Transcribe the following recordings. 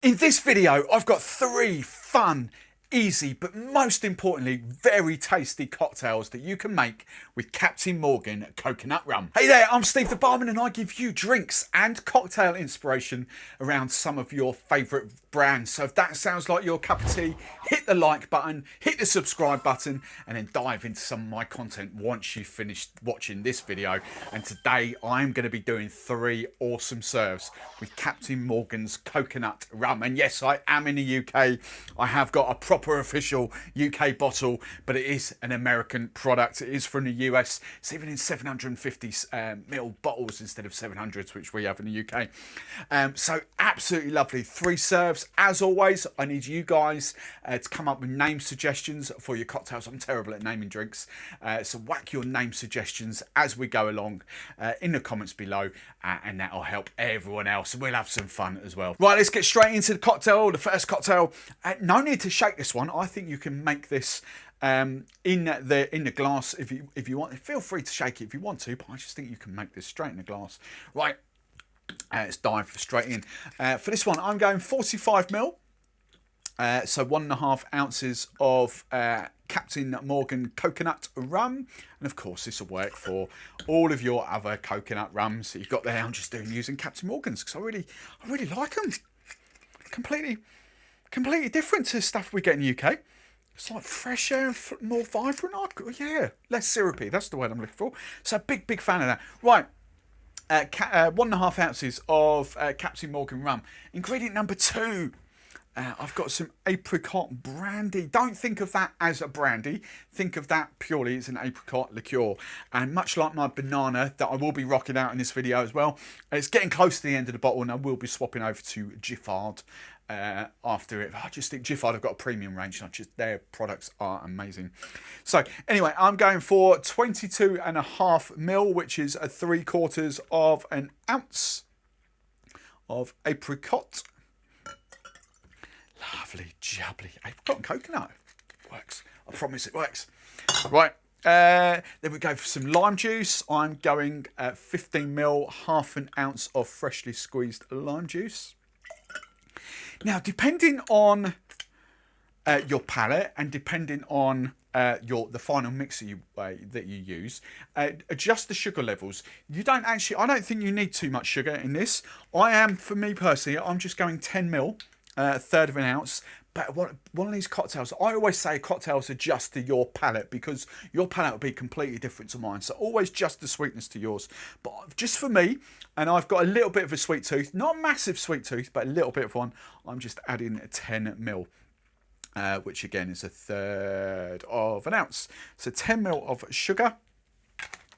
In this video, I've got 3 fun, easy, but most importantly, very tasty cocktails that you can make with Captain Morgan Coconut Rum. Hey there, I'm Steve the Barman and I give you drinks and cocktail inspiration around some of your favourite brands. So if that sounds like your cup of tea, hit the like button, hit the subscribe button, and then dive into some of my content once you've finished watching this video. And today I'm going to be doing 3 awesome serves with Captain Morgan's Coconut Rum. And yes, I am in the UK. I have got a proper official UK bottle, but it is an American product. It is from the US. It's even in 750ml bottles instead of 700s, which we have in the UK. So absolutely lovely. 3 serves. As always, I need you guys to come up with name suggestions for your cocktails. I'm terrible at naming drinks. So whack your name suggestions as we go along in the comments below, and that'll help everyone else. We'll have some fun as well. Right, let's get straight into the cocktail. The first cocktail. No need to shake this one. I think you can make this in the glass if you want. Feel free to shake it if you want to, but I just think you can make this straight in the glass. Right. Let's dive straight in. For this one, I'm going 45ml. So 1.5 ounces of Captain Morgan Coconut Rum. And of course, this will work for all of your other coconut rums that you've got there. I'm just using Captain Morgan's because I really like them. Completely different to stuff we get in the UK. It's like fresher and more vibrant. Yeah, less syrupy. That's the word I'm looking for. So big fan of that. Right. 1.5 ounces of Captain Morgan Rum. Ingredient number 2. I've got some apricot brandy. Don't think of that as a brandy. Think of that purely as an apricot liqueur. And much like my banana that I will be rocking out in this video as well, it's getting close to the end of the bottle and I will be swapping over to Giffard after it. I just think Giffard have got a premium range. Their products are amazing. So anyway, I'm going for 22.5ml, which is 3/4 of an ounce of apricot. Lovely, jubbly apricot and coconut. Works. I promise it works. Right. Then we go for some lime juice. I'm going 15ml, 1/2 ounce of freshly squeezed lime juice. Now, depending on your palate and depending on the final mixer that you use, adjust the sugar levels. I don't think you need too much sugar in this. For me personally, I'm just going 10ml, 1/3 of an ounce. But one of these cocktails, I always say cocktails adjust to your palate because your palate will be completely different to mine. So always adjust the sweetness to yours. But just for me, and I've got a little bit of a sweet tooth, not a massive sweet tooth, but a little bit of one, I'm just adding 10ml, which again is 1/3 of an ounce. So 10ml of sugar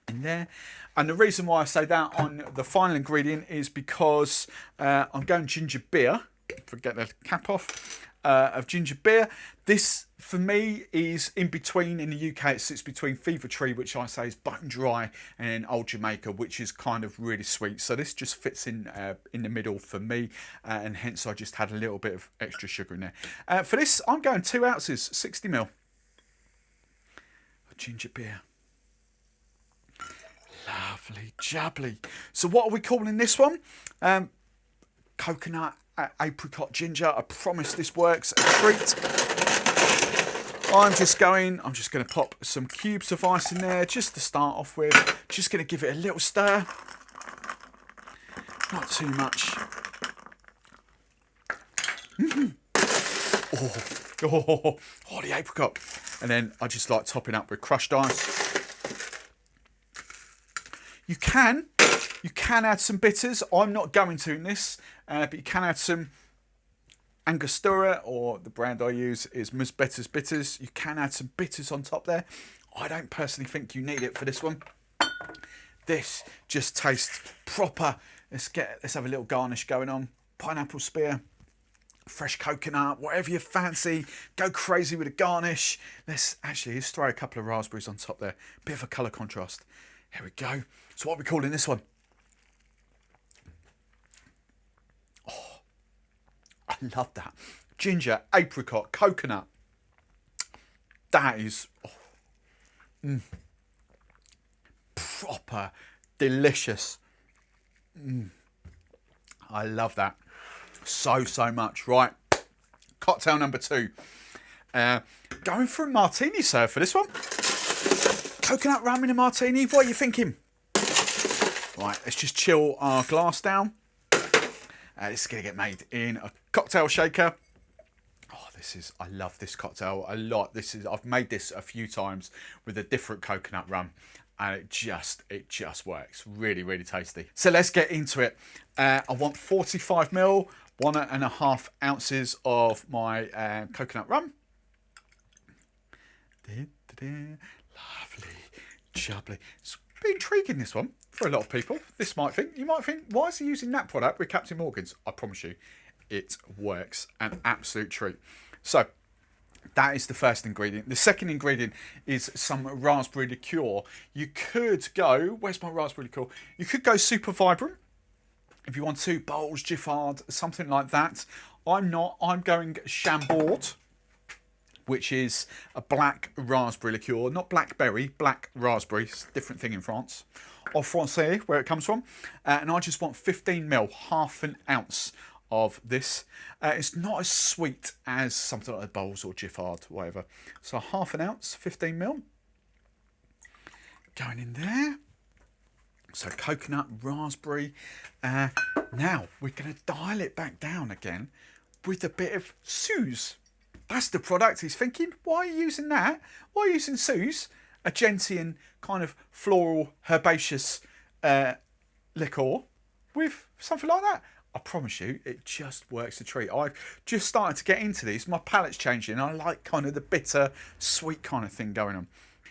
in there. And the reason why I say that on the final ingredient is because I'm going ginger beer. Forget the cap off. Of ginger beer. This for me is in between. In the UK it sits between Fever Tree, which I say is bone dry, and Old Jamaica, which is kind of really sweet. So this just fits in the middle for me, and hence I just had a little bit of extra sugar in there. For this I'm going 2 ounces, 60ml of ginger beer. Lovely jubbly. So what are we calling this one? Coconut apricot ginger. I promise this works a treat. I'm just going to pop some cubes of ice in there just to start off with. Just going to give it a little stir. Not too much. Oh, the apricot. And then I just like topping up with crushed ice. You can add some bitters. I'm not going to in this, but you can add some Angostura, or the brand I use is Musbetter's Bitters. You can add some bitters on top there. I don't personally think you need it for this one. This just tastes proper. Let's have a little garnish going on. Pineapple spear, fresh coconut, whatever you fancy. Go crazy with a garnish. Let's throw a couple of raspberries on top there. Bit of a colour contrast. Here we go. So what are we calling this one? Oh, I love that. Ginger, apricot, coconut. That is proper delicious. I love that. So much. Right, cocktail number 2. Going for a martini serve for this one. Coconut rum in a martini, what are you thinking? Right, let's just chill our glass down. This is going to get made in a cocktail shaker. Oh, I love this cocktail a lot. I've made this a few times with a different coconut rum, and it just works. Really tasty. So let's get into it. I want 45ml, 1.5 ounces of my coconut rum. Lovely, jubbly. It's a bit intriguing, this one, for a lot of people. You might think, why is he using that product with Captain Morgan's? I promise you, it works. An absolute treat. So, that is the first ingredient. The second ingredient is some raspberry liqueur. You could go, where's my raspberry liqueur? You could go super vibrant if you want to, Bowls, Giffard, something like that. I'm not. I'm going Chambord, which is a black raspberry liqueur, not blackberry, black raspberry, it's a different thing in France, or Francais, where it comes from. And I just want 15ml, half an ounce of this. It's not as sweet as something like Bowls or Giffard, whatever. So half an ounce, 15ml, going in there. So coconut, raspberry. Now we're going to dial it back down again with a bit of Suze. That's the product he's thinking. Why are you using that? Why are you using Suze? A gentian kind of floral herbaceous liqueur with something like that. I promise you, it just works a treat. I've just started to get into these. My palate's changing. I like kind of the bitter, sweet kind of thing going on.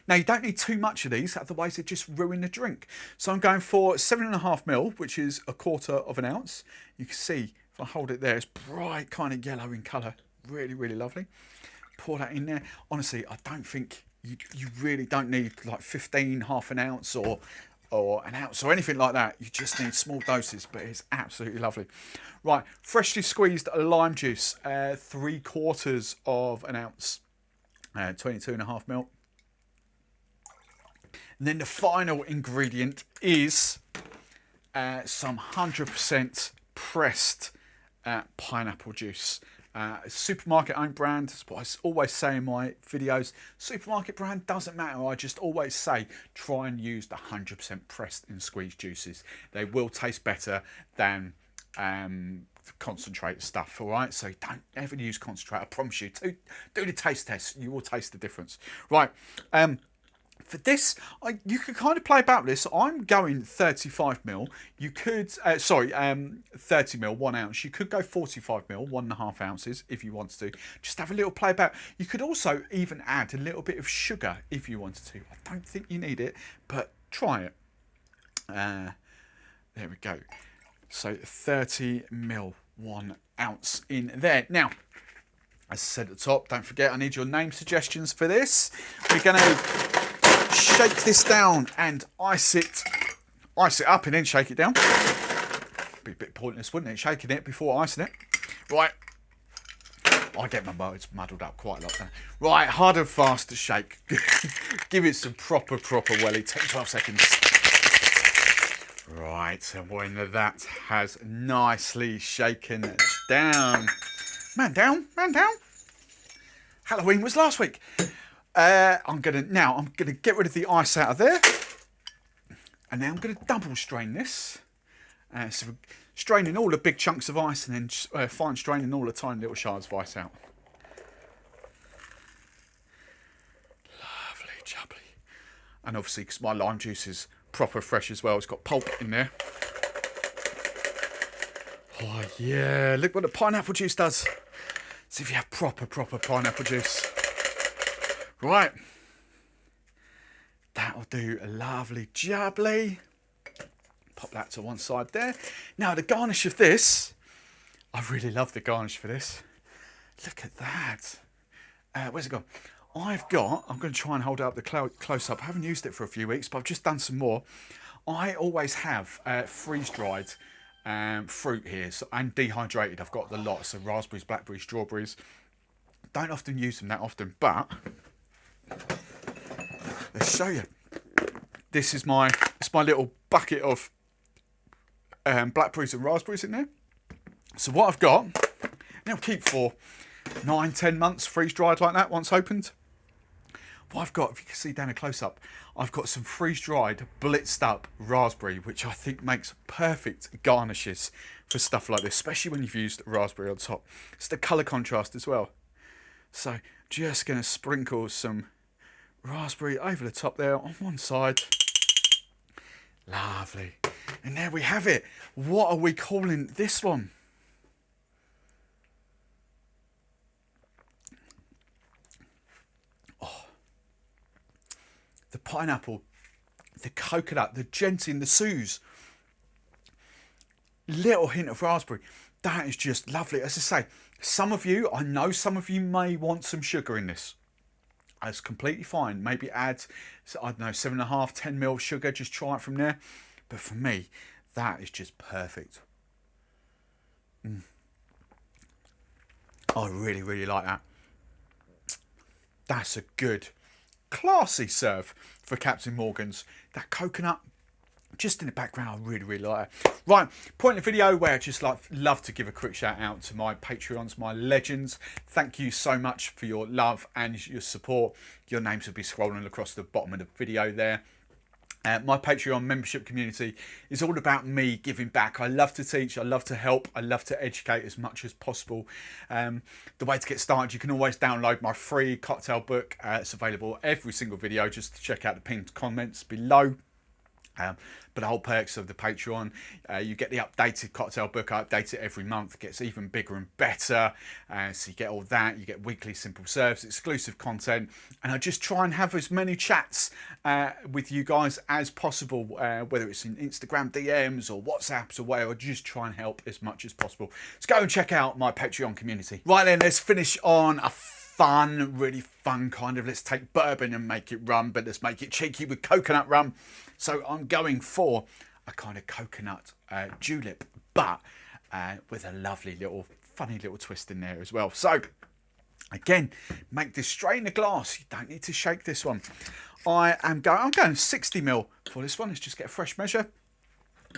Now, you don't need too much of these, otherwise they just ruin the drink. So I'm going for 7.5ml, which is 1/4 ounce. You can see, if I hold it there, it's bright kind of yellow in colour. Really lovely. Pour that in there. Honestly, I don't think you really don't need like 15, half an ounce or an ounce or anything like that. You just need small doses, but it's absolutely lovely. Right, freshly squeezed lime juice, 3/4 ounce, 22.5ml. And then the final ingredient is some 100% pressed pineapple juice. Supermarket owned brand. That's what I always say in my videos. Supermarket brand doesn't matter. I just always say try and use the 100% pressed and squeezed juices. They will taste better than concentrate stuff. All right, so don't ever use concentrate. I promise you. Do the taste test. You will taste the difference. Right. For this, you could kind of play about this. I'm going 35ml. You could, 30ml, 1 ounce. You could go 45ml, 1.5 ounces if you wanted to. Just have a little play about. You could also even add a little bit of sugar if you wanted to. I don't think you need it, but try it. There we go. So 30ml, 1 ounce in there. Now, as I said at the top, don't forget I need your name suggestions for this. We're going to shake this down and ice it up and then shake it down. Be a bit pointless, wouldn't it, shaking it before icing it? Right, I get my words muddled up quite a lot there. Right, hard and fast to shake. Give it some proper welly, 10-12 seconds. Right, and when that has nicely shaken down, man down. Halloween was last week. I'm gonna get rid of the ice out of there, and now I'm gonna double strain this. So we're straining all the big chunks of ice, and then fine straining all the tiny little shards of ice out. Lovely, jubbly. And obviously, because my lime juice is proper fresh as well, it's got pulp in there. Oh yeah, look what the pineapple juice does. See if you have proper pineapple juice. Right, that'll do a lovely jubbly. Pop that to one side there. Now the garnish of this, I really love the garnish for this. Look at that. Where's it gone? I'm going to try and hold it up the close up. I haven't used it for a few weeks, but I've just done some more. I always have freeze-dried fruit here, and dehydrated. I've got the lot, so raspberries, blackberries, strawberries. Don't often use them that often, but let's show you. This is my little bucket of blackberries and raspberries in there. So what I've got, it'll keep for 9-10 months freeze dried like that once opened. What I've got, if you can see down a close up, I've got some freeze dried blitzed up raspberry, which I think makes perfect garnishes for stuff like this, especially when you've used raspberry on top. It's the colour contrast as well. So just going to sprinkle some raspberry over the top there on one side. Lovely. And there we have it. What are we calling this one? Oh, the pineapple, the coconut, the gentian, the Suze. Little hint of raspberry. That is just lovely. As I say, I know some of you may want some sugar in this. That's completely fine. Maybe add, I don't know, 7.5, 10 ml sugar. Just try it from there. But for me, that is just perfect. I really, really like that. That's a good, classy serve for Captain Morgan's. That coconut, just in the background, I really, really like it. Right, point in the video where I just love to give a quick shout out to my Patreons, my legends. Thank you so much for your love and your support. Your names will be scrolling across the bottom of the video there. My Patreon membership community is all about me giving back. I love to teach, I love to help, I love to educate as much as possible. The way to get started, you can always download my free cocktail book. It's available every single video. Just check out the pinned comments below. But the whole perks of the Patreon, you get the updated cocktail book. I update it every month. It gets even bigger and better. So you get all that. You get weekly simple serves, exclusive content. And I just try and have as many chats with you guys as possible, whether it's in Instagram DMs or WhatsApps or whatever. Just try and help as much as possible. Let's go and check out my Patreon community. Right then, let's finish on a fun, really fun kind of, let's take bourbon and make it rum, but let's make it cheeky with coconut rum. So I'm going for a kind of coconut julep, but with a lovely little, funny little twist in there as well. So again, make this straight in the glass. You don't need to shake this one. I'm going 60 ml for this one. Let's just get a fresh measure.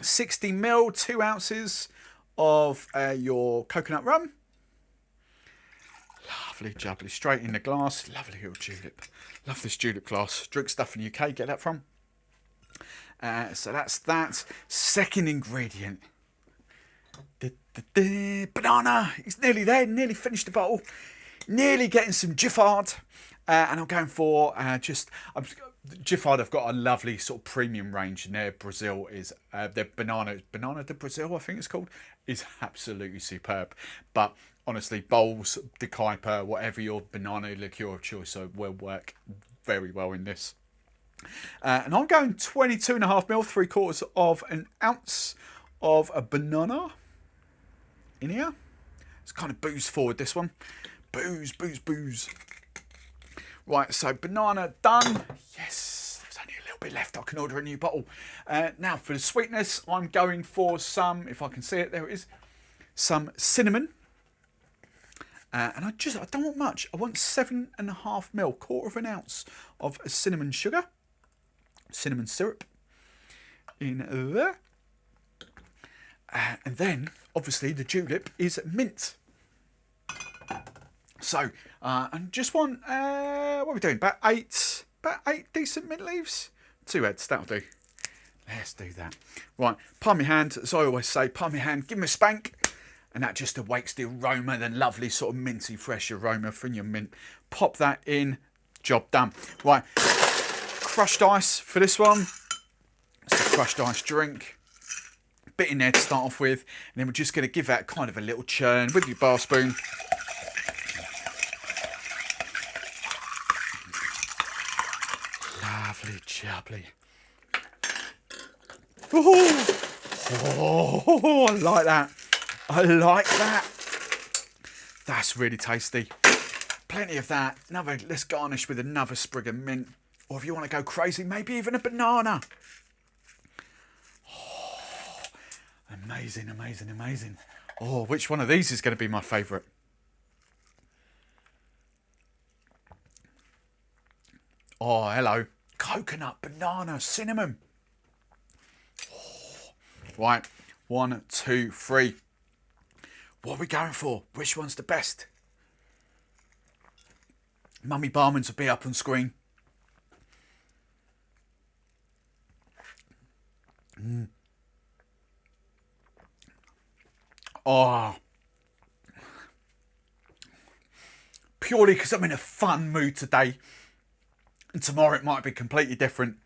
60 ml, 2 ounces of your coconut rum. Lovely jubbly, straight in the glass. Lovely little julep. Love this julep glass. Drink stuff in the UK, get that from. So that's that. Second ingredient. Banana. It's nearly there, nearly finished the bottle. Nearly getting some Giffard. And I'm going for Giffard. I've got a lovely sort of premium range in there. Brazil is, their Banana de Brazil, I think it's called, is absolutely superb. But honestly, Bowls, De Kuyper, whatever your banana liqueur of choice, so will work very well in this. And I'm going 22.5 ml, 3/4 of an ounce of a banana in here. It's kind of booze forward, this one. Booze, booze, booze. Right, so banana done. Yes, there's only a little bit left. I can order a new bottle. Now for the sweetness, I'm going for some, if I can see it, there it is, some cinnamon. And I don't want much. I want 7.5 ml, 1/4 ounce of cinnamon sugar. Cinnamon syrup in there. And then, obviously, the julep is mint. So, I just want, what are we doing? About eight decent mint leaves? 2 heads, that'll do. Let's do that. Right, palm your hand, as I always say, palm your hand, give me a spank. And that just awakes the aroma, the lovely sort of minty, fresh aroma from your mint. Pop that in, job done. Right, crushed ice for this one. It's a crushed ice drink. Bit in there to start off with. And then we're just going to give that kind of a little churn with your bar spoon. Lovely jubbly. Oh, I like that. I like that. That's really tasty. Plenty of that. Let's garnish with another sprig of mint. Or if you want to go crazy, maybe even a banana. Oh, amazing, amazing, amazing. Oh, which one of these is going to be my favourite? Oh, hello. Coconut, banana, cinnamon. Oh. Right, 1, 2, 3. What are we going for? Which one's the best? Mummy Barman's will be up on screen. Oh, purely because I'm in a fun mood today, and tomorrow it might be completely different.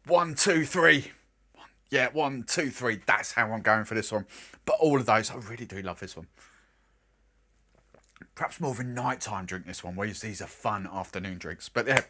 1, 2, 3. Yeah, 1, 2, 3. That's how I'm going for this one. But all of those, I really do love this one. Perhaps more of a nighttime drink, this one, whereas these are fun afternoon drinks. But yeah,